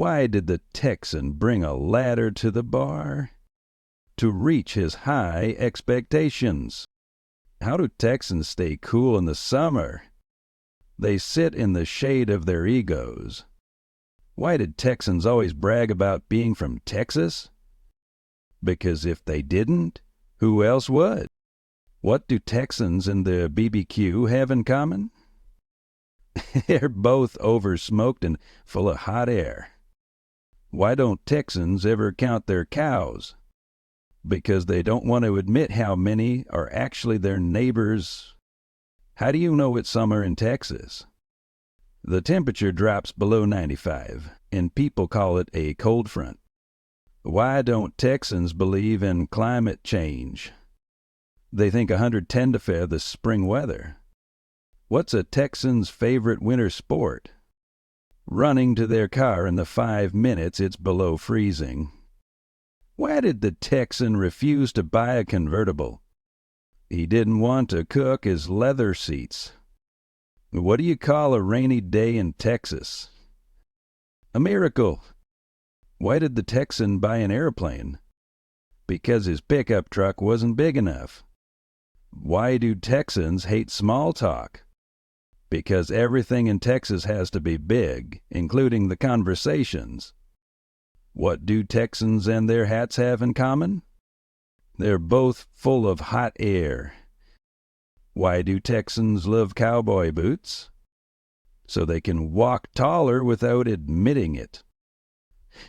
Why did the Texan bring a ladder to the bar? To reach his high expectations. How do Texans stay cool in the summer? They sit in the shade of their egos. Why did Texans always brag about being from Texas? Because if they didn't, who else would? What do Texans and the BBQ have in common? They're both over-smoked and full of hot air. Why don't Texans ever count their cows? Because they don't want to admit how many are actually their neighbors. How do you know it's summer in Texas? The temperature drops below 95, and people call it a cold front. Why don't Texans believe in climate change? They think 110 to fair the spring weather. What's a Texan's favorite winter sport? Running to their car in the 5 minutes it's below freezing. Why did the Texan refuse to buy a convertible? He didn't want to cook his leather seats. What do you call a rainy day in Texas? A miracle. Why did the Texan buy an airplane? Because his pickup truck wasn't big enough. Why do Texans hate small talk? Because everything in Texas has to be big, including the conversations. What do Texans and their hats have in common? They're both full of hot air. Why do Texans love cowboy boots? So they can walk taller without admitting it.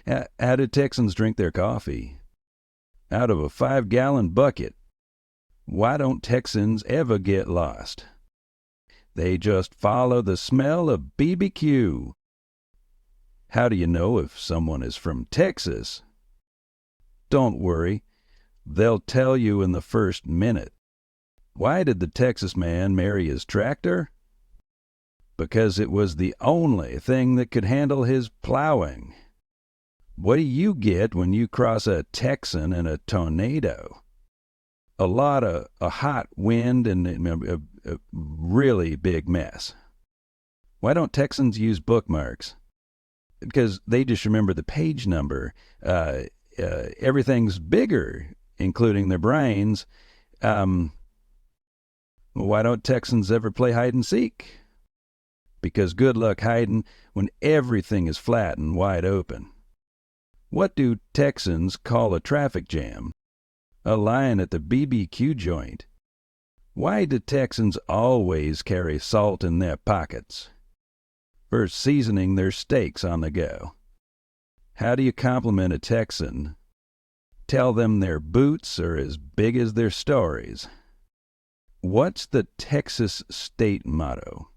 How do Texans drink their coffee? Out of a 5-gallon bucket. Why don't Texans ever get lost? They just follow the smell of BBQ. How do you know if someone is from Texas? Don't worry. They'll tell you in the first minute. Why did the Texas man marry his tractor? Because it was the only thing that could handle his plowing. What do you get when you cross a Texan in a tornado? A lot of a hot wind and a really big mess. Why don't Texans use bookmarks? Because they just remember the page number. Everything's bigger, including their brains. Why don't Texans ever play hide and seek? Because good luck hiding when everything is flat and wide open. What do Texans call a traffic jam? A line at the BBQ joint. Why do Texans always carry salt in their pockets? For seasoning their steaks on the go. How do you compliment a Texan? Tell them their boots are as big as their stories. What's the Texas state motto?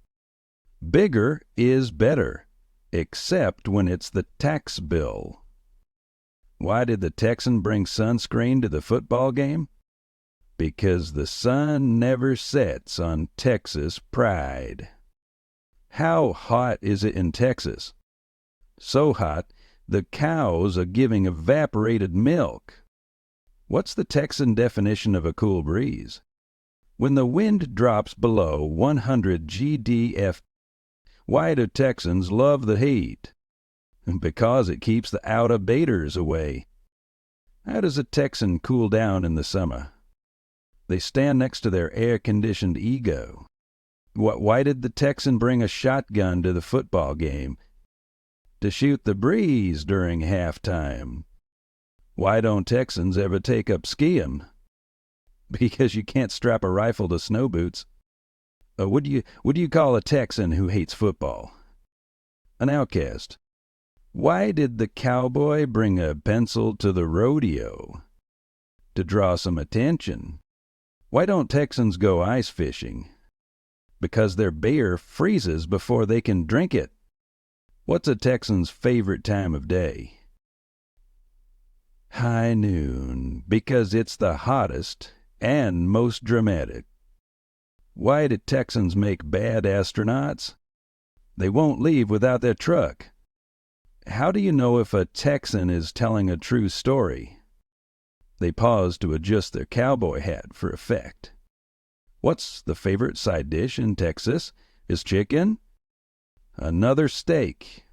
Bigger is better, except when it's the tax bill. Why did the Texan bring sunscreen to the football game? Because the sun never sets on Texas pride. How hot is it in Texas? So hot, the cows are giving evaporated milk. What's the Texan definition of a cool breeze? When the wind drops below 100 GDF. Why do Texans love the heat? Because it keeps the outer baiters away. How does a Texan cool down in the summer? They stand next to their air-conditioned ego. Why did the Texan bring a shotgun to the football game? To shoot the breeze during halftime. Why don't Texans ever take up skiing? Because you can't strap a rifle to snow boots. What do you call a Texan who hates football? An outcast. Why did the cowboy bring a pencil to the rodeo? To draw some attention. Why don't Texans go ice fishing? Because their beer freezes before they can drink it. What's a Texan's favorite time of day? High noon, because it's the hottest and most dramatic. Why do Texans make bad astronauts? They won't leave without their truck. How do you know if a Texan is telling a true story? They pause to adjust their cowboy hat for effect. What's the favorite side dish in Texas? Is chicken? Another steak.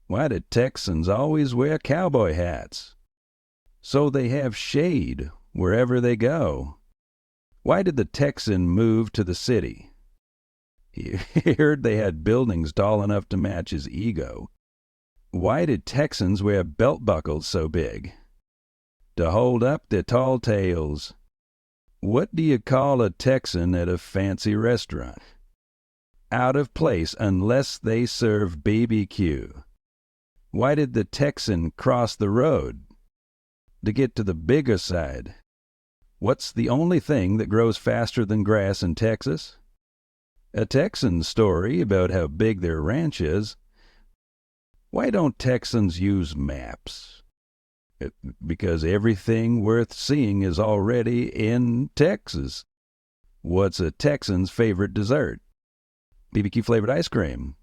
Why do Texans always wear cowboy hats? So they have shade wherever they go. Why did the Texan move to the city? He heard they had buildings tall enough to match his ego. Why did Texans wear belt buckles so big? To hold up their tall tails. What do you call a Texan at a fancy restaurant? Out of place unless they serve BBQ. Why did the Texan cross the road? To get to the bigger side. What's the only thing that grows faster than grass in Texas? A Texan story about how big their ranch is. Why don't Texans use maps? Because everything worth seeing is already in Texas. What's a Texan's favorite dessert? BBQ flavored ice cream.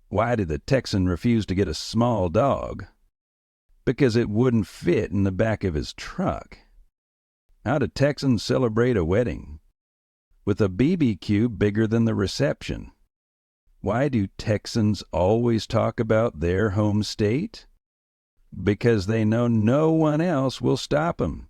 Why did the Texan refuse to get a small dog? Because it wouldn't fit in the back of his truck. How do Texans celebrate a wedding? With a BBQ bigger than the reception. Why do Texans always talk about their home state? Because they know no one else will stop them.